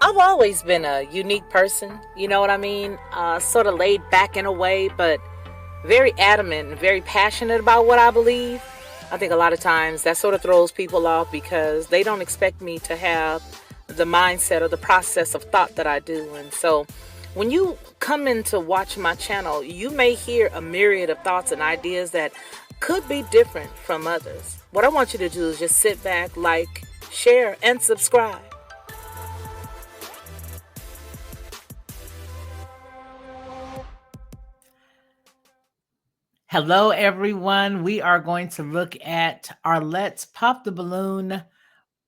I've always been a unique person, you know what I mean? Sort of laid back in a way, but very adamant and very passionate about what I believe. I think a lot of times that sort of throws people off because they don't expect me to have the mindset or the process of thought that I do. And so when you come in to watch my channel, you may hear a myriad of thoughts and ideas that could be different from others. What I want you to do is just sit back, like, share, and subscribe. Hello, everyone. We are going to look at Arlette's Pop the Balloon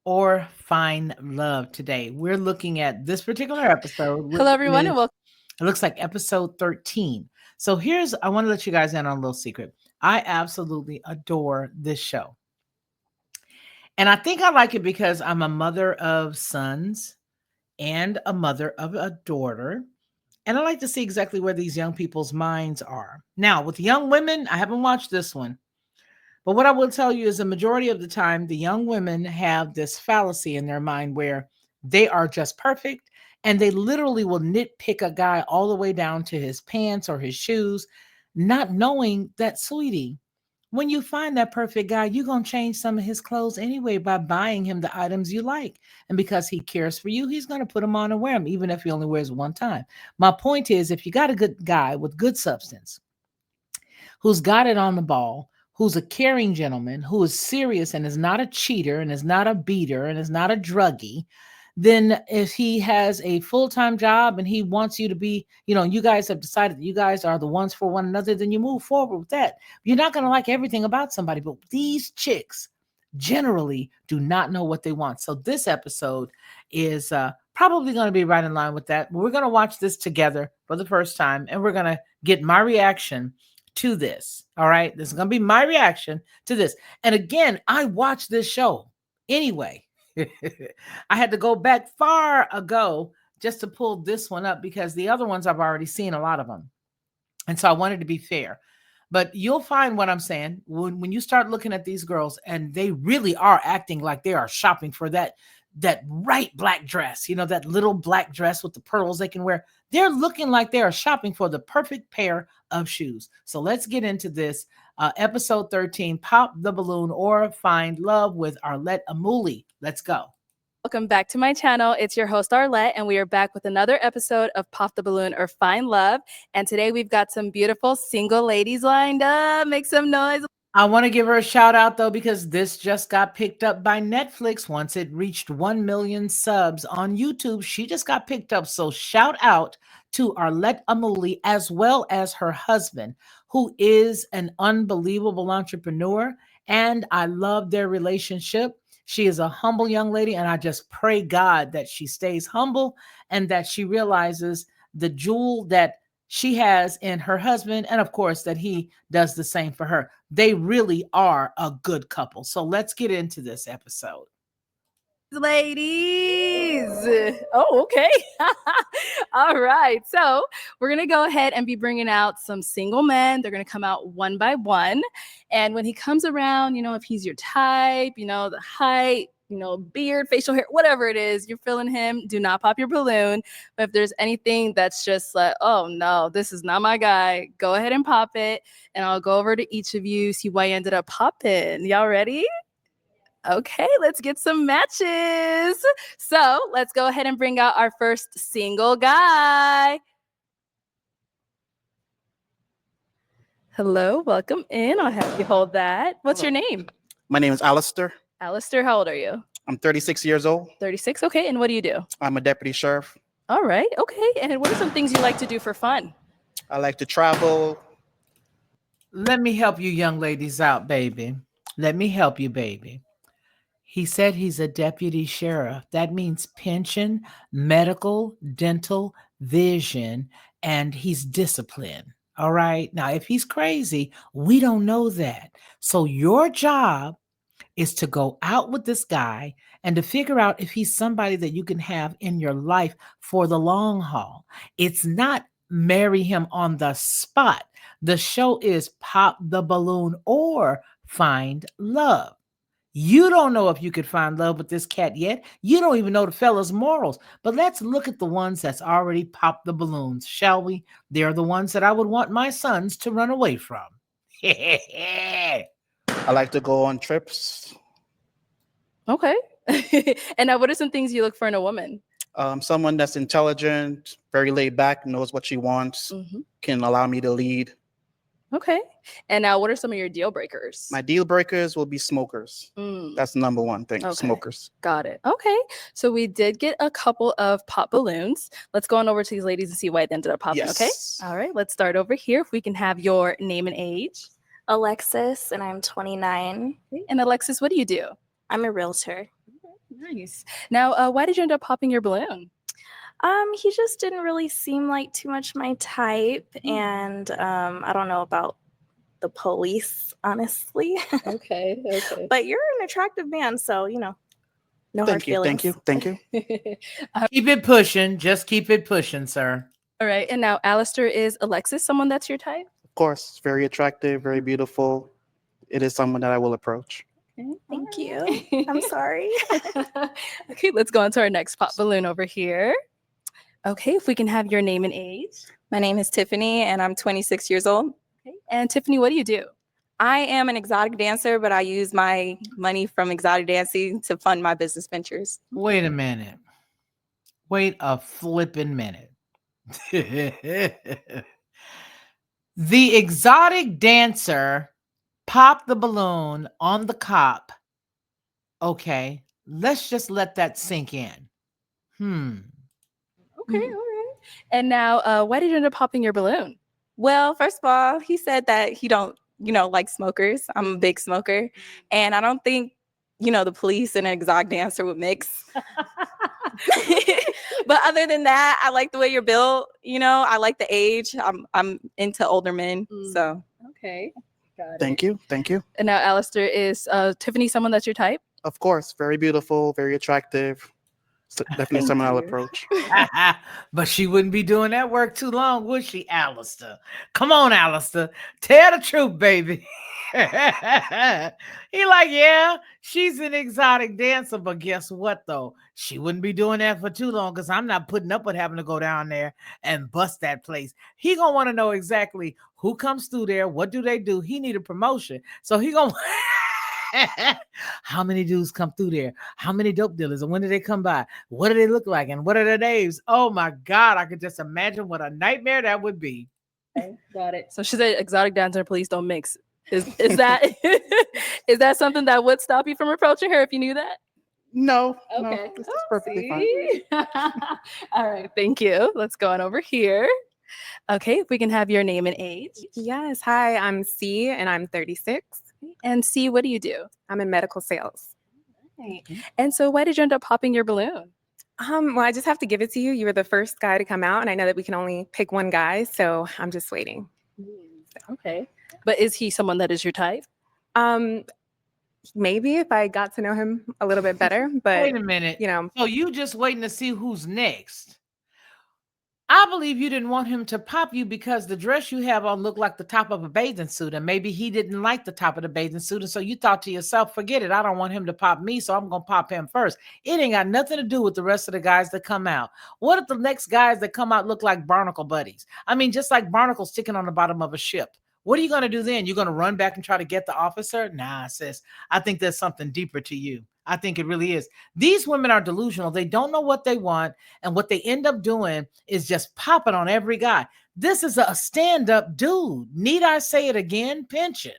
or Find Love today. We're looking at this particular episode. Hello, everyone, and welcome. It looks like episode 13. So I want to let you guys in on a little secret. I absolutely adore this show. And I think I like it because I'm a mother of sons and a mother of a daughter. And I like to see exactly where these young people's minds are. Now, with young women, I haven't watched this one. But what I will tell you is the majority of the time, the young women have this fallacy in their mind where they are just perfect and they literally will nitpick a guy all the way down to his pants or his shoes, not knowing that, sweetie, when you find that perfect guy, you're going to change some of his clothes anyway by buying him the items you like. And because he cares for you, he's going to put them on and wear them, even if he only wears one time. My point is, if you got a good guy with good substance, who's got it on the ball, who's a caring gentleman, who is serious and is not a cheater and is not a beater and is not a druggie, then if he has a full-time job and he wants you to be, you guys have decided that you guys are the ones for one another, then you move forward with that. You're not going to like everything about somebody, but these chicks generally do not know what they want. So this episode is probably going to be right in line with that. We're going to watch this together for the first time, and we're going to get my reaction to this. All right. This is going to be my reaction to this. And again, I watched this show anyway. I had to go back far ago just to pull this one up because the other ones I've already seen a lot of them. And so I wanted to be fair. But you'll find what I'm saying when you start looking at these girls and they really are acting like they are shopping for that right black dress, that little black dress with the pearls they can wear. They're looking like they are shopping for the perfect pair of shoes. So let's get into this. Episode 13, Pop the Balloon or Find Love with Arlette Amuli. Let's go. Welcome back to my channel. It's your host, Arlette, and we are back with another episode of Pop the Balloon or Find Love. And today we've got some beautiful single ladies lined up. Make some noise. I want to give her a shout out, though, because this just got picked up by Netflix. Once it reached 1 million subs on YouTube, she just got picked up. So shout out to Arlette Amuli as well as her husband, who is an unbelievable entrepreneur. And I love their relationship. She is a humble young lady, and I just pray God that she stays humble and that she realizes the jewel that she has in her husband, and of course that he does the same for her. They really are a good couple. So let's get into this episode. Ladies. Oh, okay. All right. So we're going to go ahead and be bringing out some single men. They're going to come out one by one. And when he comes around, if he's your type, the height, beard, facial hair, whatever it is, you're feeling him, do not pop your balloon. But if there's anything that's just like, oh no, this is not my guy, go ahead and pop it. And I'll go over to each of you, see why you ended up popping. Y'all ready? Okay, let's get some matches. So let's go ahead and bring out our first single guy. Hello, welcome in. I'll have you hold that. What's your name? My name is Alistair. Alistair, how old are you? I'm 36 years old. 36, okay. And what do you do? I'm a deputy sheriff. All right, okay. And what are some things you like to do for fun? I like to travel. Let me help you young ladies out, baby. Let me help you, baby. He said he's a deputy sheriff. That means pension, medical, dental, vision, and he's disciplined. All right. Now, if he's crazy, we don't know that. So your job is to go out with this guy and to figure out if he's somebody that you can have in your life for the long haul. It's not marry him on the spot. The show is Pop the Balloon or Find Love. You don't know if you could find love with this cat yet. You don't even know the fella's morals. But let's look at the ones that's already popped the balloons, shall we? They're the ones that I would want my sons to run away from. I like to go on trips. Okay. And now, what are some things you look for in a woman? Someone that's intelligent, very laid back, knows what she wants, can allow me to lead. Okay. And now, what are some of your deal breakers? My deal breakers will be smokers. That's the number one thing, Okay. smokers. Got it. Okay. So we did get a couple of pop balloons. Let's go on over to these ladies and see why they ended up popping. Yes. Okay. All right. Let's start over here. If we can have your name and age. Alexis, and I'm 29. Okay. And Alexis, what do you do? I'm a realtor. Nice. Now, why did you end up popping your balloon? He just didn't really seem like too much my type, and I don't know about the police, honestly. Okay. Okay. But you're an attractive man, so no hard Thank you, feelings. thank you. Keep it pushing. Just keep it pushing, sir. All right. And now, Alistair, is Alexis someone that's your type? Of course, very attractive, very beautiful. It is someone that I will approach. Okay. Thank you. I'm sorry. Okay, let's go on to our next pop balloon over here. Okay, if we can have your name and age. My name is Tiffany, and I'm 26 years old. Okay. And Tiffany, what do you do? I am an exotic dancer, but I use my money from exotic dancing to fund my business ventures. Wait a minute. Wait a flippin' minute. The exotic dancer popped the balloon on the cop. Okay, let's just let that sink in. Okay, all right. And now, why did you end up popping your balloon? Well, first of all, he said that he don't, like smokers. I'm a big smoker, and I don't think, the police and an exotic dancer would mix. But other than that, I like the way you're built. I like the age. I'm into older men. So Okay, got it. Thank you, thank you. And now, Alistair, is Tiffany someone that's your type? Of course, very beautiful, very attractive. So definitely someone I'll approach. But she wouldn't be doing that work too long, would she, Alistair? Come on, Alistair. Tell the truth, baby. He like, yeah, she's an exotic dancer, but guess what, though? She wouldn't be doing that for too long because I'm not putting up with having to go down there and bust that place. He going to want to know exactly who comes through there, what do they do? He need a promotion. So he going to... How many dudes come through there? How many dope dealers? And when do they come by? What do they look like? And what are their names? Oh my God, I could just imagine what a nightmare that would be. Okay, got it. So she said exotic dancer and police don't mix. Is that is that something that would stop you from approaching her if you knew that? No, Okay. no, this is perfectly fine. See? All right, thank you. Let's go on over here. Okay, if we can have your name and age. Yes. Hi, I'm C and I'm 36. And C, what do you do? I'm in medical sales. Right. And so why did you end up popping your balloon? Well, I just have to give it to you. You were the first guy to come out, and I know that we can only pick one guy, so I'm just waiting. Okay. But is he someone that is your type? Maybe if I got to know him a little bit better, but Wait a minute. So you just waiting to see who's next. I believe you didn't want him to pop you because the dress you have on looked like the top of a bathing suit, and maybe he didn't like the top of the bathing suit, and so you thought to yourself, forget it, I don't want him to pop me, so I'm going to pop him first. It ain't got nothing to do with the rest of the guys that come out. What if the next guys that come out look like barnacle buddies? I mean, just like barnacles sticking on the bottom of a ship. What are you going to do then? You're going to run back and try to get the officer? Nah, sis, I think there's something deeper to you. I think it really is. These women are delusional. They don't know what they want. And what they end up doing is just popping on every guy. This is a stand-up dude. Need I say it again? Pension.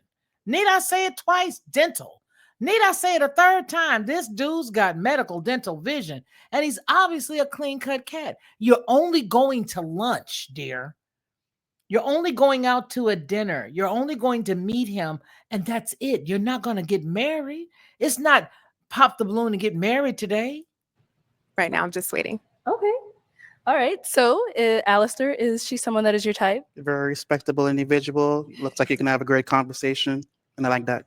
Need I say it twice? Dental. Need I say it a third time? This dude's got medical, dental, vision. And he's obviously a clean-cut cat. You're only going to lunch, dear. You're only going out to a dinner. You're only going to meet him. And that's it. You're not going to get married. It's not... pop the balloon and get married today. right now I'm just waiting. Okay. All right. So, Alistair, is she someone that is your type? Very respectable individual. Looks like you can have a great conversation, and I like that.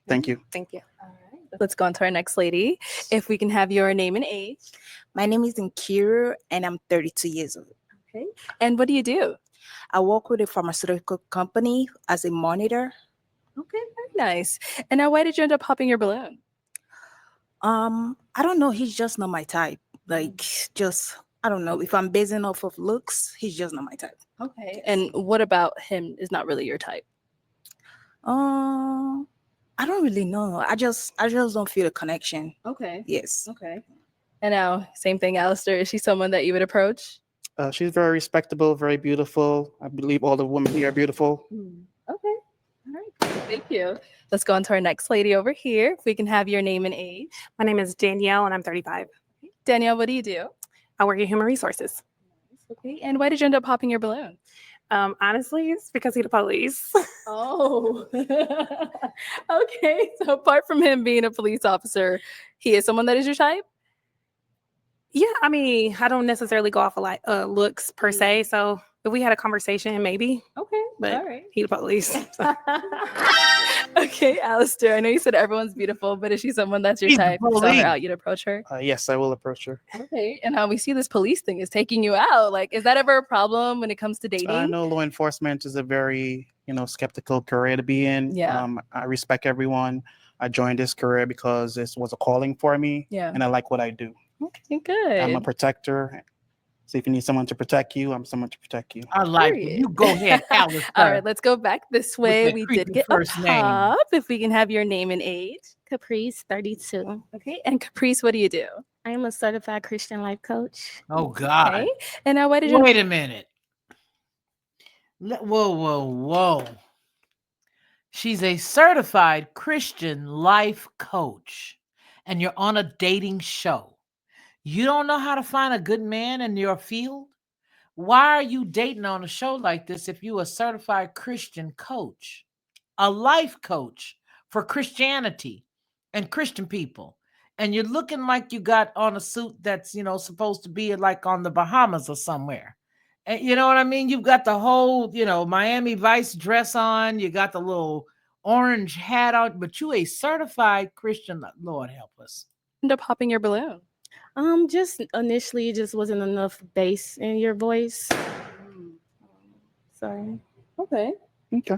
Thank you. Thank you. All right. Let's go on to our next lady. If we can have your name and age. My name is Nkiru, and I'm 32 years old. Okay. And what do you do? I work with a pharmaceutical company as a monitor. Okay, very nice. And now, why did you end up popping your balloon? I don't know. He's just not my type. Like, just I don't know. If I'm basing off of looks, he's just not my type. Okay. And what about him is not really your type? I don't really know. I just don't feel a connection. Okay. Yes. Okay. And now, same thing, Alistair. Is she someone that you would approach? She's very respectable, very beautiful. I believe all the women here are beautiful. Okay. All right. Thank you. Let's go on to our next lady over here. If we can have your name and age. My name is Danielle, and I'm 35. Danielle, what do you do? I work in human resources. Okay. And why did you end up popping your balloon? Honestly, it's because he's the police. Oh. Okay. So apart from him being a police officer, he is someone that is your type? Yeah, I mean, I don't necessarily go off of like looks per se. So if we had a conversation, maybe. Okay. But all right. he the police. So. Okay, Alistair. I know you said everyone's beautiful, but is she someone that's your He's the type? You saw police. her out, you'd approach her. Yes, I will approach her. Okay. And how we see this police thing is taking you out. Like, is that ever a problem when it comes to dating? I know law enforcement is a very, skeptical career to be in. Yeah. I respect everyone. I joined this career because this was a calling for me. Yeah. And I like what I do. Okay, good. I'm a protector. So if you need someone to protect you, I'm someone to protect you. I like it. Period. You go ahead, Alice. All right, let's go back this way. that We creepy did get a first name. pop. If we can have your name and age. Caprice, 32. Okay. And Caprice, what do you do? I am a certified Christian life coach. Oh God. Okay. And now, why did you? Wait a minute. Whoa. She's a certified Christian life coach, and you're on a dating show. You don't know how to find a good man in your field? Why are you dating on a show like this if you're a certified Christian coach, a life coach for Christianity and Christian people? And you're looking like you got on a suit that's, supposed to be like on the Bahamas or somewhere. And you know what I mean? You've got the whole, Miami Vice dress on. You got the little orange hat on, but you a certified Christian. Lord help us. End up popping your balloon. Just initially just wasn't enough bass in your voice. Sorry. Okay. Okay.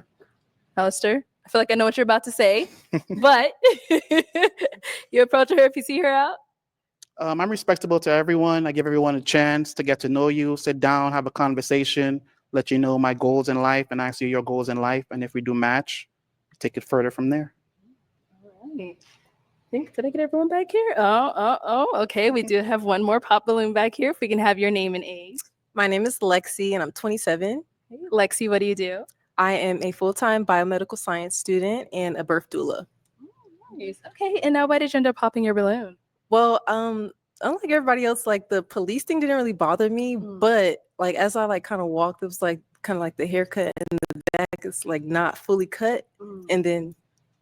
Alistair, I feel like I know what you're about to say, but you approach her if you see her out? I'm respectable to everyone. I give everyone a chance to get to know you, sit down, have a conversation, let you know my goals in life, and ask you your goals in life. And if we do match, take it further from there. All right. Did I get everyone back here? Oh, okay. We do have one more pop balloon back here. If we can have your name and age. My name is Lexi, and I'm 27. Hey, Lexi, what do you do? I am a full-time biomedical science student and a birth doula. Nice. Okay, and now why did you end up popping your balloon? Well, unlike everybody else, like the police thing didn't really bother me, but like as I like kind of walked, it was like kind of like the haircut in the back is like not fully cut, and then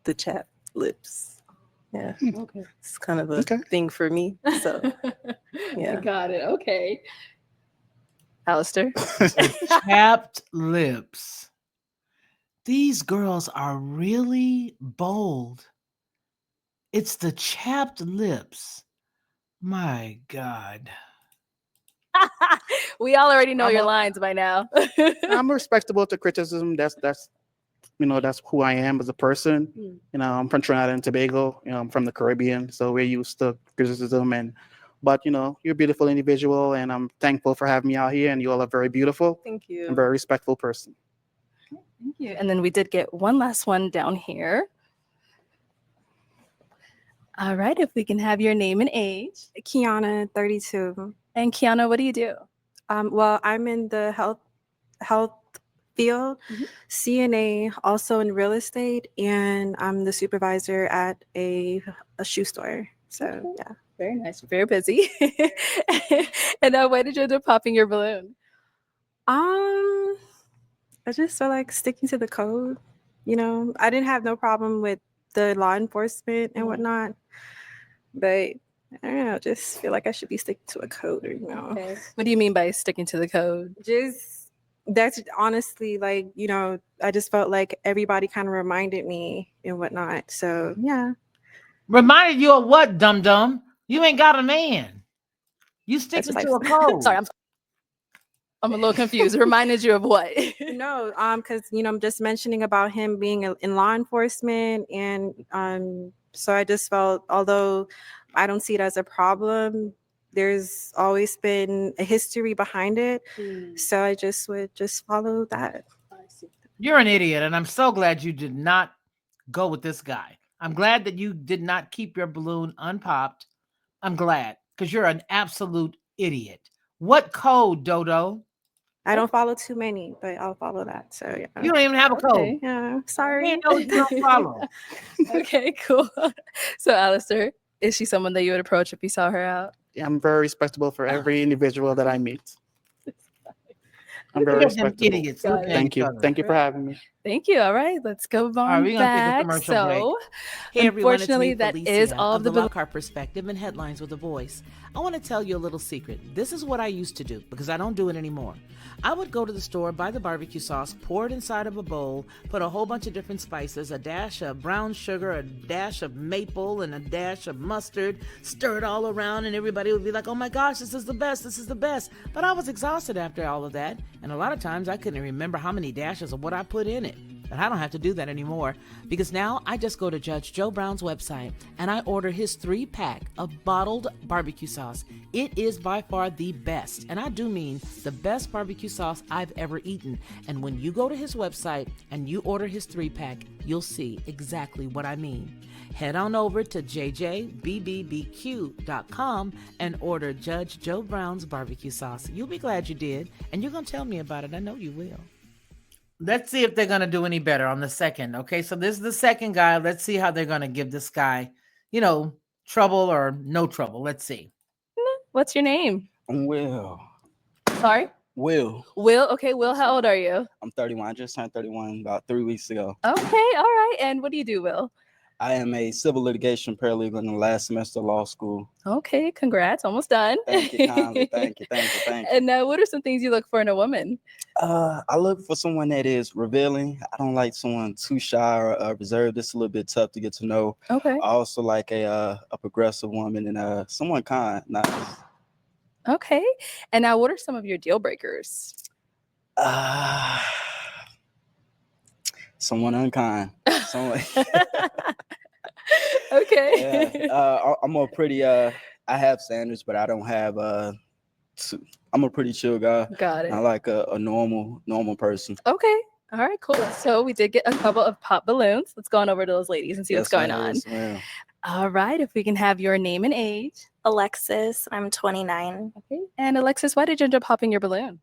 the chapped lips. Yeah. Okay. It's kind of a thing for me. So yeah. I got it. Okay. Alistair. Chapped lips. These girls are really bold. It's the chapped lips. My God. We all already know your lines by now. I'm respectable to criticism. That's who I am as a person. I'm from Trinidad and Tobago. I'm from the Caribbean, so we're used to criticism. But you're a beautiful individual, and I'm thankful for having me out here. And you all are very beautiful. Thank you. I'm a very respectful person. Thank you. And then we did get one last one down here. All right, if we can have your name and age. Kiana, 32. And Kiana, what do you do? Well, I'm in the health field, CNA, also in real estate, and I'm the supervisor at a shoe store. So yeah. Very nice. Very busy. And now why did you end up popping your balloon? I just felt like sticking to the code. I didn't have no problem with the law enforcement and whatnot, but I don't know, just feel like I should be sticking to a code, Okay. What do you mean by sticking to the code? That's honestly like, I just felt like everybody kind of reminded me and whatnot. So yeah. Reminded you of what, dum-dum? You ain't got a man. You sticking to a code. Sorry, I'm a little confused. Reminded you of what? No, because I'm just mentioning about him being in law enforcement, and so I just felt, although I don't see it as a problem. There's always been a history behind it. So I just would just follow that. You're an idiot, and I'm so glad you did not go with this guy. I'm glad that you did not keep your balloon unpopped. I'm glad, because you're an absolute idiot. What code, Dodo? I don't follow too many, but I'll follow that. So yeah. You don't even have a code. Okay. Yeah, sorry. No, you don't follow. Okay, cool. So, Alistair, is she someone that you would approach if you saw her out? Yeah, I'm very respectable for every individual that I meet. I'm very Look at them respectable. idiots looking at Thank each you. other. Thank you for having me. Thank you. All right, let's go on right, we're gonna take a back. commercial break. So, Hey everyone, it's unfortunately, me, that Felicia, is all of the the Lockhart Perspective and Headlines with a Voice. I want to tell you a little secret. This is what I used to do because I don't do it anymore. I would go to the store, buy the barbecue sauce, pour it inside of a bowl, put a whole bunch of different spices, a dash of brown sugar, a dash of maple, and a dash of mustard, stir it all around, and everybody would be like, oh my gosh, this is the best, this is the best. But I was exhausted after all of that, and a lot of times I couldn't remember how many dashes of what I put in it. But I don't have to do that anymore because now I just go to Judge Joe Brown's website and I order his 3-pack of bottled barbecue sauce. It is by far the best, and I do mean the best barbecue sauce I've ever eaten. And when you go to his website and you order his 3-pack, you'll see exactly what I mean. Head on over to jjbbbbq.com and order Judge Joe Brown's barbecue sauce. You'll be glad you did, and you're going to tell me about it. I know you will. Let's see if they're going to do any better on the second. Okay, so this is the second guy. Let's see how they're going to give this guy, trouble or no trouble. Let's see. What's your name? I'm Will. Sorry? Will. Will. Okay, Will, how old are you? I'm 31. I just turned 31 about 3 weeks ago. Okay, all right. And what do you do, Will? I am a civil litigation paralegal in the last semester of law school. Okay, congrats. Almost done. Thank you kindly. Thank you. And what are some things you look for in a woman? I look for someone that is revealing. I don't like someone too shy or reserved. It's a little bit tough to get to know. Okay. I also like a progressive woman and someone kind. Nice. Okay. And now what are some of your deal breakers? Someone unkind. Someone. Okay. Yeah. I'm a pretty. I have standards, but I don't have. I'm a pretty chill guy. Got it. I like a normal person. Okay. All right. Cool. So we did get a couple of pop balloons. Let's go on over to those ladies and see what's going on. Yes, ma'am. All right. If we can have your name and age. Alexis, I'm 29. Okay. And Alexis, why did you end up popping your balloon?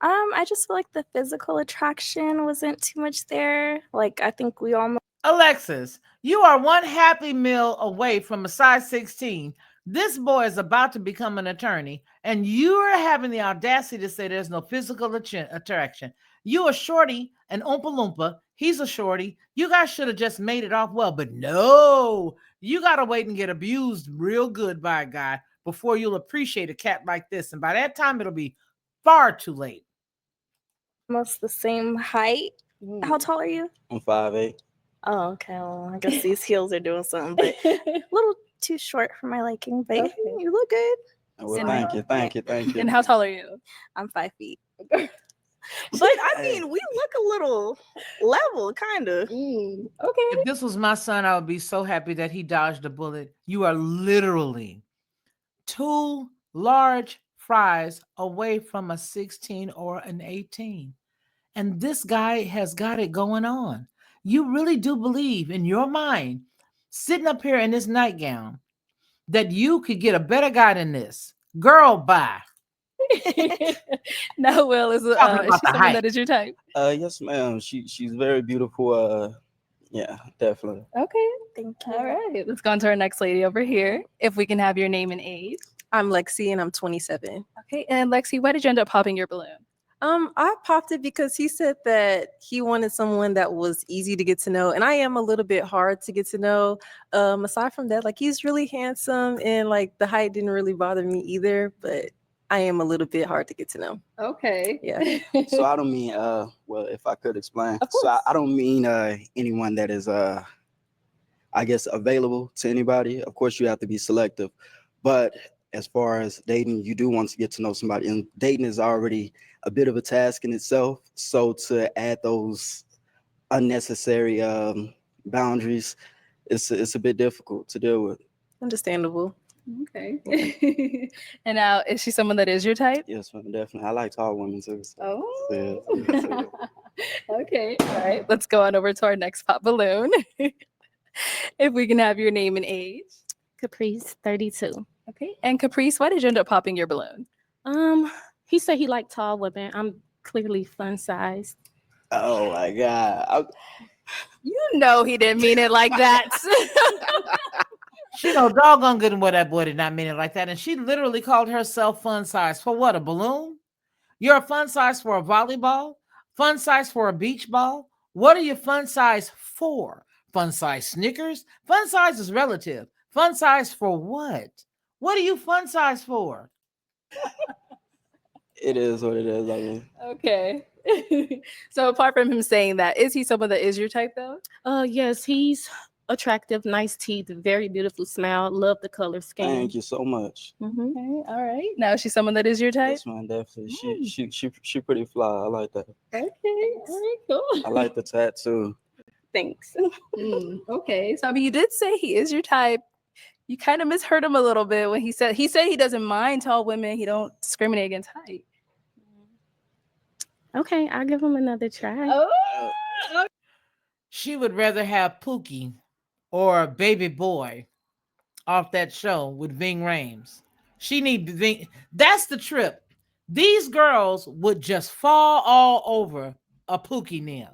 I just feel like the physical attraction wasn't too much there. Like, I think we all know. Alexis, you are one happy meal away from a size 16. This boy is about to become an attorney, and you are having the audacity to say there's no physical attraction. You a shorty, an Oompa Loompa. He's a shorty. You guys should have just made it off well, but no. You got to wait and get abused real good by a guy before you'll appreciate a cat like this. And by that time, it'll be far too late. Almost the same height. How tall are you? I'm 5'8". Oh, okay. Well, I guess these heels are doing something, but a little too short for my liking. But you look good. Well, thank you. And how tall are you? I'm 5 feet. But I mean, we look a little level, kind of. Okay. If this was my son, I would be so happy that he dodged a bullet. You are literally 2 large fries away from a 16 or an 18. And this guy has got it going on. You really do believe in your mind, sitting up here in this nightgown, that you could get a better guy than this. Girl, bye. Now, Will, is she someone that is your type? Yes, ma'am. She's very beautiful. Yeah, definitely. Okay. Thank you. All right. Let's go on to our next lady over here. If we can have your name and age. I'm Lexi and I'm 27. Okay. And Lexi, why did you end up popping your balloon? I popped it because he said that he wanted someone that was easy to get to know, and I am a little bit hard to get to know. Aside from that, like, he's really handsome, and like the height didn't really bother me either, but I am a little bit hard to get to know. Okay. Yeah. So I don't mean well, if I could explain. So I don't mean anyone that is I guess available to anybody. Of course, you have to be selective, but as far as dating, you do want to get to know somebody, and dating is already a bit of a task in itself. So to add those unnecessary boundaries, it's a bit difficult to deal with. Understandable. Okay. And now, is she someone that is your type? Yes, ma'am, definitely. I like tall women too. So. Oh. Yeah. Okay. All right. Let's go on over to our next pop balloon. If we can have your name and age. Caprice, 32. Okay. And Caprice, why did you end up popping your balloon? He said he liked tall women. I'm clearly fun sized. Oh my God. You know he didn't mean it like that. She know doggone good and well that boy did not mean it like that. And she literally called herself fun size for what? A balloon? You're a fun size for a volleyball? Fun size for a beach ball? What are you fun size for? Fun size Snickers? Fun size is relative. Fun size for what? What are you fun size for? It is what it is. I mean, Okay. So apart from him saying that, is he someone that is your type though? Yes, he's attractive, nice teeth, very beautiful smile. Love the color skin. thank you so much. Okay. All right. Now is she someone that is your type? Yes, man, definitely. She pretty fly. I like that. Okay. All right. Cool. I like the tattoo. Thanks. Okay. So I mean, you did say he is your type. You kind of misheard him a little bit when he said he doesn't mind tall women. He don't discriminate against height. Okay, I'll give him another try. Oh. She would rather have Pookie or Baby Boy off that show with Ving Rhames. She need Ving. That's the trip. These girls would just fall all over a Pookie now,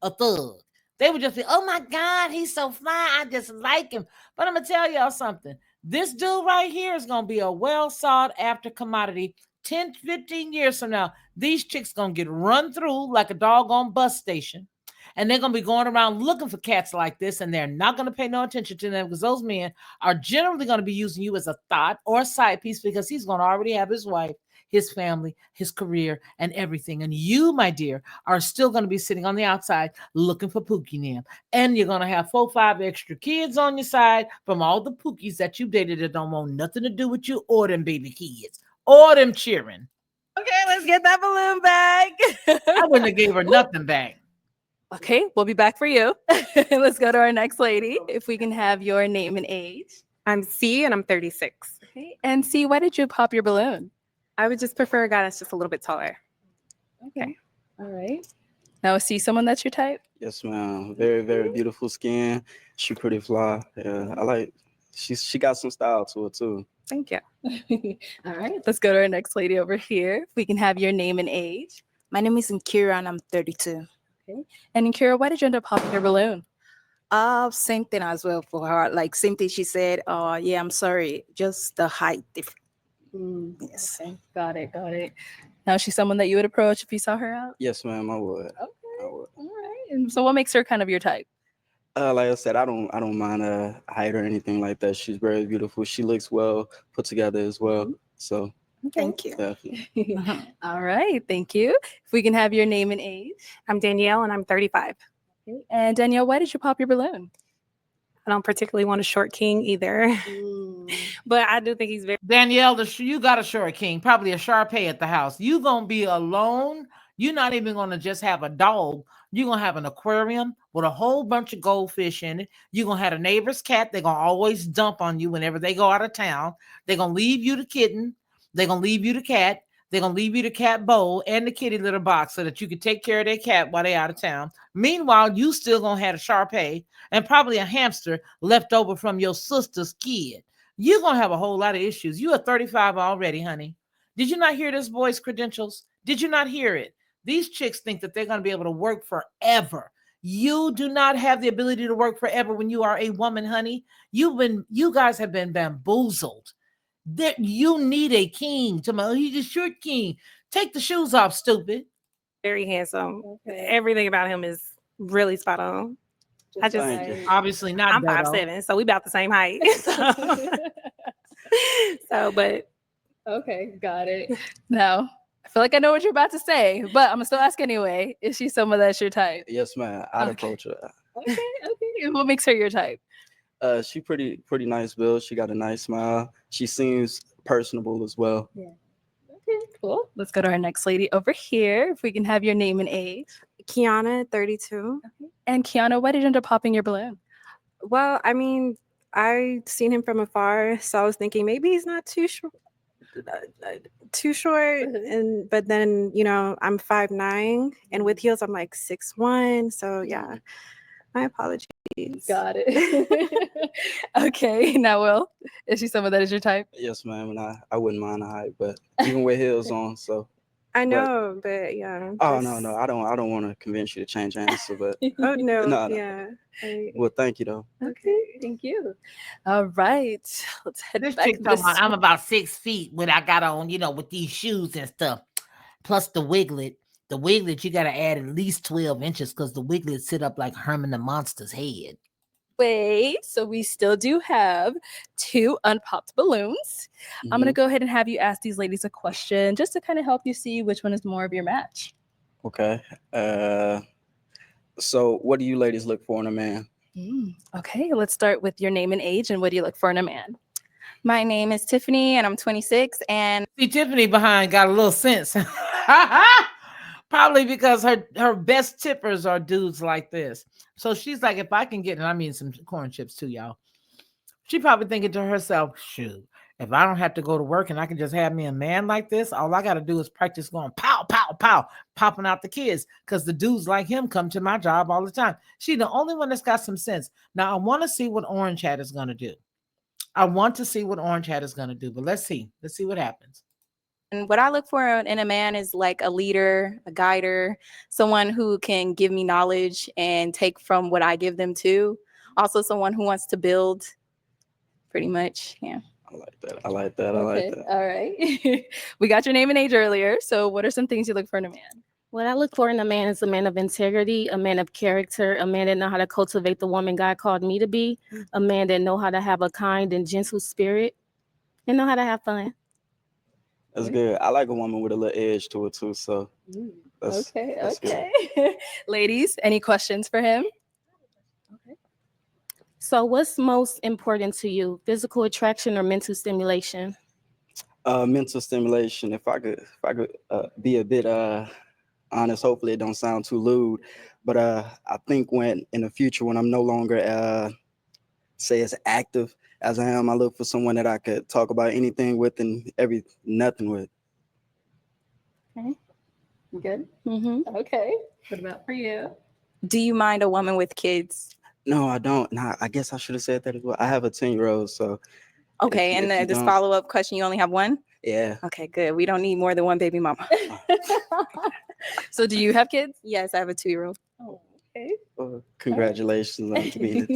a thug. They would just be, oh my God, he's so fly. I just like him. But I'm going to tell y'all something. This dude right here is going to be a well sought after commodity 10, 15 years from now. These chicks going to get run through like a doggone bus station. And they're going to be going around looking for cats like this. And they're not going to pay no attention to them because those men are generally going to be using you as a thought or a side piece because he's going to already have his wife, his family, his career, and everything. And you, my dear, are still going to be sitting on the outside looking for Pookie now. And you're going to have 4, 5 extra kids on your side from all the Pookies that you dated that don't want nothing to do with you or them baby kids or them cheering. Okay, let's get that balloon back. I wouldn't have gave her nothing back. Okay, we'll be back for you. Let's go to our next lady. If we can have your name and age. I'm C and I'm 36. Okay. And C, why did you pop your balloon? I would just prefer a guy that's just a little bit taller. Okay. All right. Now is C someone that's your type? Yes, ma'am. Very, very beautiful skin. She pretty fly. Yeah, I like. She got some style to it too. Thank you. All right. Let's go to our next lady over here. If we can have your name and age. My name is Nkira and I'm 32. Okay. And Nkira, why did you end up popping your balloon? Same thing as well for her. Like same thing she said. Yeah, I'm sorry. Just the height difference. Yes. Okay. Got it. Now is she someone that you would approach if you saw her out? Yes, ma'am. I would. Okay. All right. And so what makes her kind of your type? Like I said, I don't mind height or anything like that. She's very beautiful. She looks well put together as well. So Thank you. definitely. All right. Thank you. If we can have your name and age. I'm Danielle and I'm 35. Okay. And Danielle, why did you pop your balloon? I don't particularly want a short king either. But I do think he's very Danielle, you got a short king, probably a Shar-Pei at the house. You gonna be alone. You're not even gonna just have a dog. You're gonna have an aquarium with a whole bunch of goldfish in it. You're gonna have a neighbor's cat. They're gonna always dump on you whenever they go out of town. They're gonna leave you the kitten. They're gonna leave you the cat. They're gonna leave you the cat bowl and the kitty litter box so that you can take care of their cat while they're out of town. Meanwhile, you still gonna have a Shar-Pei and probably a hamster left over from your sister's kid. You're going to have a whole lot of issues. You are 35 already, honey. Did you not hear this boy's credentials? Did you not hear it? These chicks think that they're going to be able to work forever. You do not have the ability to work forever when you are a woman, honey. You guys have been bamboozled. That you need a king. He's a short king. Take the shoes off, stupid. very handsome. Okay. Everything about him is really spot on. Obviously not. I'm 5'7", so we about the same height. But okay, got it. Now, I feel like I know what you're about to say, but I'm gonna still ask anyway. Is she someone that's your type? Yes, ma'am. I'd approach her. Okay. And what makes her your type? She pretty nice build. She got a nice smile. She seems personable as well. Yeah. Okay, cool. Let's go to our next lady over here. If we can have your name and age. Kiana, 32. Okay. And Kiana, why did you end up popping your balloon? Well, I mean, I seen him from afar, so I was thinking maybe he's not too short. Too short, and but then I'm 5'9", and with heels I'm like 6'1", so yeah, my apologies. Got it. Okay, now Will, is she someone that is your type? Yes, ma'am. And I wouldn't mind the height, but even with heels on, so. I know, but yeah. Oh no, I don't want to convince you to change your answer, but Oh no, no. yeah. Well, thank you though. Okay, thank you. All right, let's head This back chick to talking about this. I'm about 6 feet when I got on, with these shoes and stuff. Plus the wiglet. The wiglet, you got to add at least 12 inches because the wiglet sit up like Herman the Monster's head. Wait, so we still do have 2 unpopped balloons. I'm going to go ahead and have you ask these ladies a question just to kind of help you see which one is more of your match. Okay. So what do you ladies look for in a man? Okay, let's start with your name and age, and what do you look for in a man? My name is Tiffany, and I'm 26. And See, Tiffany behind got a little sense. Probably because her best tippers are dudes like this. So she's like, if I can get, and I mean some corn chips too, y'all. She probably thinking to herself, shoot, if I don't have to go to work and I can just have me a man like this, all I got to do is practice going pow, pow, pow, popping out the kids because the dudes like him come to my job all the time. She's the only one that's got some sense. Now, I want to see what Orange Hat is going to do. But let's see. Let's see what happens. And what I look for in a man is like a leader, a guider, someone who can give me knowledge and take from what I give them too. Also, someone who wants to build, pretty much. Yeah. I like that. All right. We got your name and age earlier. So what are some things you look for in a man? What I look for in a man is a man of integrity, a man of character, a man that know how to cultivate the woman God called me to be, a man that know how to have a kind and gentle spirit, and know how to have fun. That's good. I like a woman with a little edge to it too. So that's Okay. Ladies, any questions for him? So what's most important to you, physical attraction or mental stimulation? Mental stimulation. If I could be a bit honest, hopefully it don't sound too lewd, but I think when in the future when I'm no longer say as active as I am, I look for someone that I could talk about anything with and nothing with. Okay. Good. Okay. What about for you? Do you mind a woman with kids? No, I don't. Nah, I guess I should have said that as well. I have a 10-year-old, so. Okay, and this follow-up question, you only have one? Yeah. Okay, good. We don't need more than one baby mama. So do you have kids? Yes, I have a 2-year-old. Oh, okay. Well, congratulations on being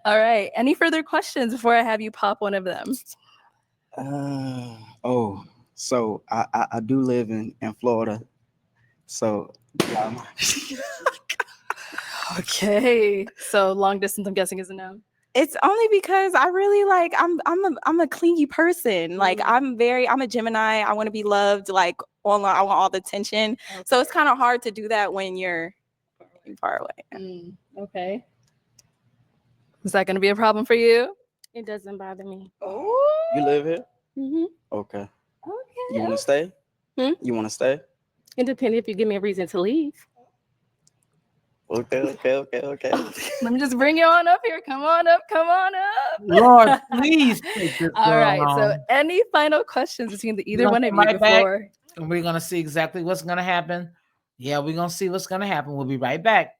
All right. Any further questions before I have you pop one of them? So I do live in Florida. So Okay. So long distance, I'm guessing, is a no. It's only because I really like I'm a clingy person. Like I'm a Gemini. I want to be loved. Like I want all the attention. Okay. So it's kind of hard to do that when you're far away. Okay. Is that going to be a problem for you? It doesn't bother me. Oh. You live here? Mm-hmm. Okay. Okay. You want to stay? You want to stay? It depends if you give me a reason to leave. Okay. Let me just bring you on up here. Come on up. Lord, please take this All right. on. So any final questions between either one of you before? And we're going to see exactly what's going to happen. Yeah, we're going to see what's going to happen. We'll be right back.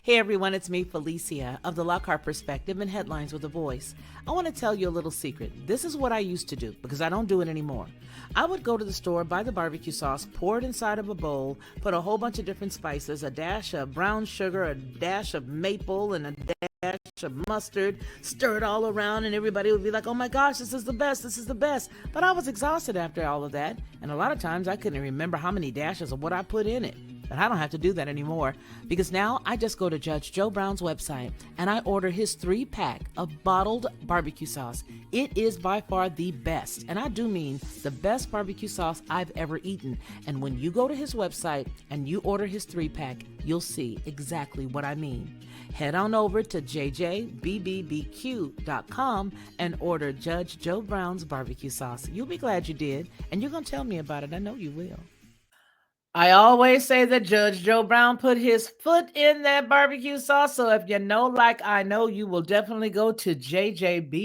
Hey everyone, it's me, Felicia, of the Lockhart Perspective and Headlines with a Voice. I want to tell you a little secret. This is what I used to do because I don't do it anymore. I would go to the store, buy the barbecue sauce, pour it inside of a bowl, put a whole bunch of different spices, a dash of brown sugar, a dash of maple, and a dash of mustard, stir it all around, and everybody would be like, oh my gosh, this is the best. But I was exhausted after all of that, and a lot of times I couldn't remember how many dashes of what I put in it. But I don't have to do that anymore because now I just go to Judge Joe Brown's website and I order his 3-pack of bottled barbecue sauce. It is by far the best, and I do mean the best barbecue sauce I've ever eaten. And when you go to his website and you order his 3-pack, you'll see exactly what I mean. Head on over to jjbbbbq.com and order Judge Joe Brown's barbecue sauce. You'll be glad you did, and you're going to tell me about it. I know you will. I always say that Judge Joe Brown put his foot in that barbecue sauce. So if you know, like I know, you will definitely go to jjbbbbq.com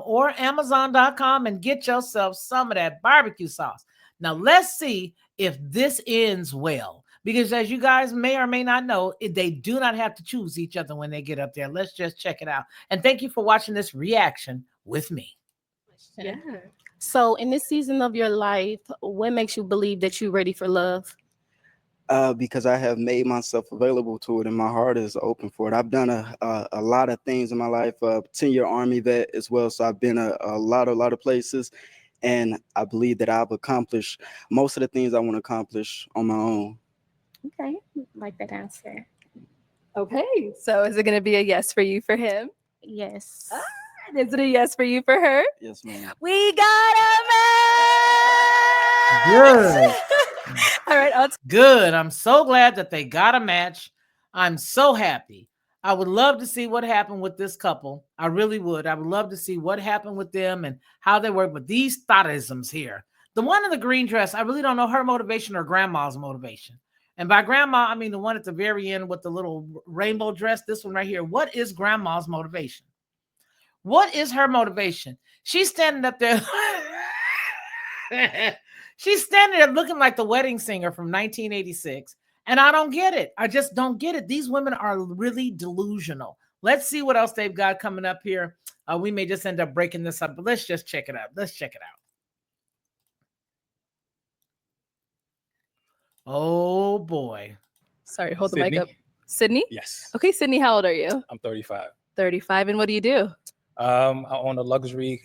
or amazon.com and get yourself some of that barbecue sauce. Now, let's see if this ends well. Because as you guys may or may not know, they do not have to choose each other when they get up there. Let's just check it out. And thank you for watching this reaction with me. Yeah. So in this season of your life, what makes you believe that you're ready for love? Because I have made myself available to it and my heart is open for it. I've done a lot of things in my life, 10-year Army vet as well. So I've been a lot of places. And I believe that I've accomplished most of the things I want to accomplish on my own. Okay, like that answer. Okay, so is it going to be a yes for you for him? Yes. And is it a yes for you for her? Yes, ma'am. We got a match! Good. All right, Good. I'm so glad that they got a match. I'm so happy. I would love to see what happened with this couple. I really would. I would love to see what happened with them and how they work with these thoughtisms here. The one in the green dress, I really don't know her motivation or grandma's motivation. And by grandma, I mean the one at the very end with the little rainbow dress, this one right here. What is grandma's motivation? What is her motivation? She's standing up there. She's standing there looking like the wedding singer from 1986. And I don't get it. I just don't get it. These women are really delusional. Let's see what else they've got coming up here. We may just end up breaking this up, but let's just check it out. Let's check it out. Oh, boy. Sorry, hold the mic up. Sydney? Yes. Okay, Sydney, how old are you? I'm 35. 35, and what do you do? I own a luxury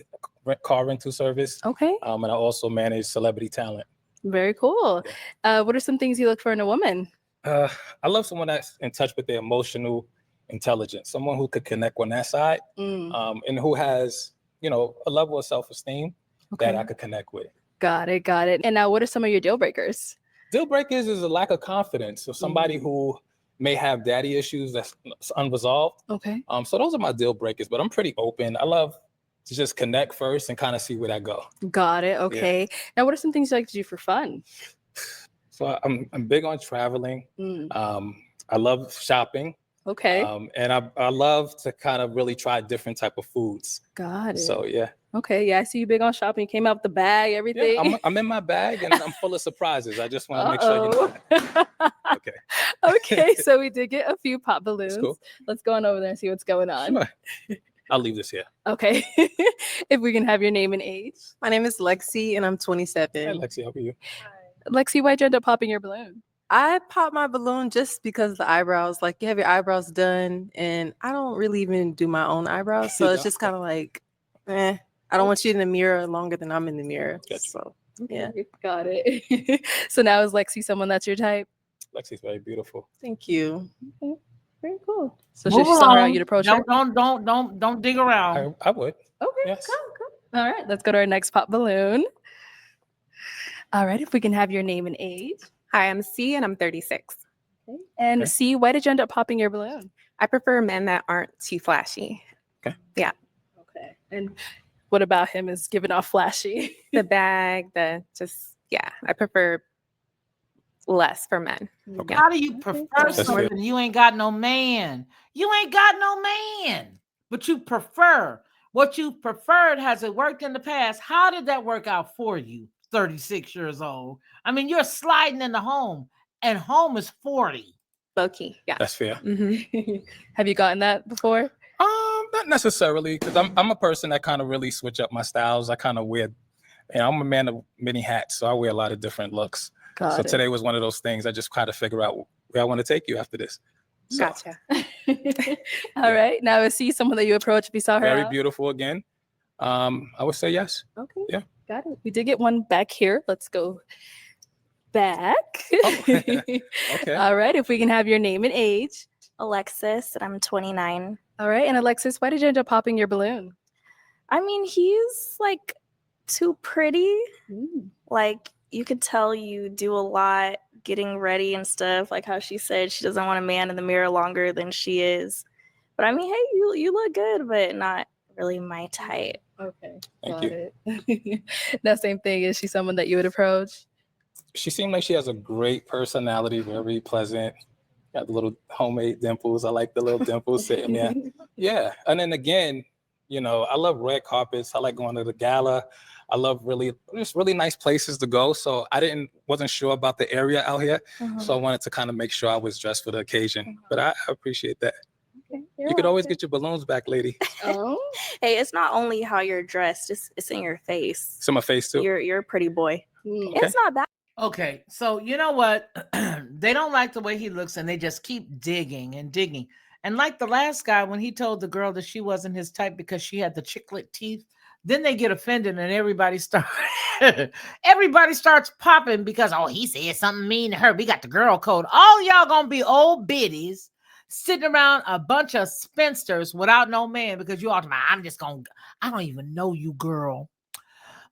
car rental service. Okay. And I also manage celebrity talent. Very cool. What are some things you look for in a woman? I love someone that's in touch with their emotional intelligence, someone who could connect on that side, and who has, a level of self-esteem that I could connect with. Got it. And now what are some of your deal breakers? Deal breakers is a lack of confidence of somebody who may have daddy issues that's unresolved. Okay. So those are my deal breakers, but I'm pretty open. I love to just connect first and kind of see where that go. Got it. Okay. Yeah. Now, what are some things you like to do for fun? So I'm big on traveling. I love shopping. Okay. And I love to kind of really try different type of foods. Got it. So yeah. Okay. Yeah, I see you big on shopping. You came out with the bag, everything. Yeah, I'm in my bag and I'm full of surprises. I just want to make sure you know that. Okay. Okay. So we did get a few pop balloons. Cool. Let's go on over there and see what's going on. Sure. I'll leave this here. Okay. If we can have your name and age. My name is Lexi and I'm 27. Hey, Lexi, how are you? Lexi, why'd you end up popping your balloon? I popped my balloon just because the eyebrows, like you have your eyebrows done, and I don't really even do my own eyebrows. So it's just kind of like, I don't want you in the mirror longer than I'm in the mirror. Gotcha. So yeah. Got it. So now is Lexi someone that's your type? Lexi's very beautiful. Thank you. Okay. Very cool. So should you saw her out, you'd approach her? Don't dig around. I would. Okay. Yes. Cool. All right. Let's go to our next pop balloon. All right. If we can have your name and age. Hi, I'm C and I'm 36. Okay. And C, why did you end up popping your balloon? I prefer men that aren't too flashy. Okay. Yeah. Okay. And what about him is giving off flashy? The bag, I prefer less for men. Okay. How do you prefer something you ain't got no man? You ain't got no man, but you prefer. What you preferred, has it worked in the past? How did that work out for you, 36 years old? I mean, you're sliding into home, and home is 40. Low-key, yeah. That's fair. Have you gotten that before? Not necessarily, because I'm a person that kind of really switch up my styles. I kind of wear, I'm a man of many hats, so I wear a lot of different looks. So today was one of those things. I just try to figure out where I want to take you after this. So, Gotcha. All right. Now, is he someone that you approach if you saw her very out? beautiful again. I would say yes. Okay. Yeah. Got it. We did get one back here. Let's go back. Okay. All right. If we can have your name and age. Alexis, and I'm 29. All right. And Alexis, why did you end up popping your balloon? I mean, he's like too pretty. Like, you could tell you do a lot getting ready and stuff. Like how she said she doesn't want a man in the mirror longer than she is. But I mean, hey, you look good, but not really my type. Okay. Thank Got it. That same thing. Is she someone that you would approach? she seemed like she has a great personality, very pleasant. Got the little homemade dimples. I like the little dimples sitting there. Yeah. And then again, you know, I love red carpets. I like going to the gala. I love just really nice places to go. So I wasn't sure about the area out here. So I wanted to kind of make sure I was dressed for the occasion. But I appreciate that. Okay, You could always get your balloons back, lady. Oh, hey, it's not only how you're dressed; it's in your face. It's in my face too. You're a pretty boy. Okay. It's not bad. Okay, so you know what? They don't like the way he looks, and they just keep digging and digging. And like the last guy, when he told the girl that she wasn't his type because she had the chiclet teeth, then they get offended, and everybody starts popping because he said something mean to her. We got the girl code. All y'all gonna be old biddies sitting around a bunch of spinsters without no man because you all I don't even know you, girl,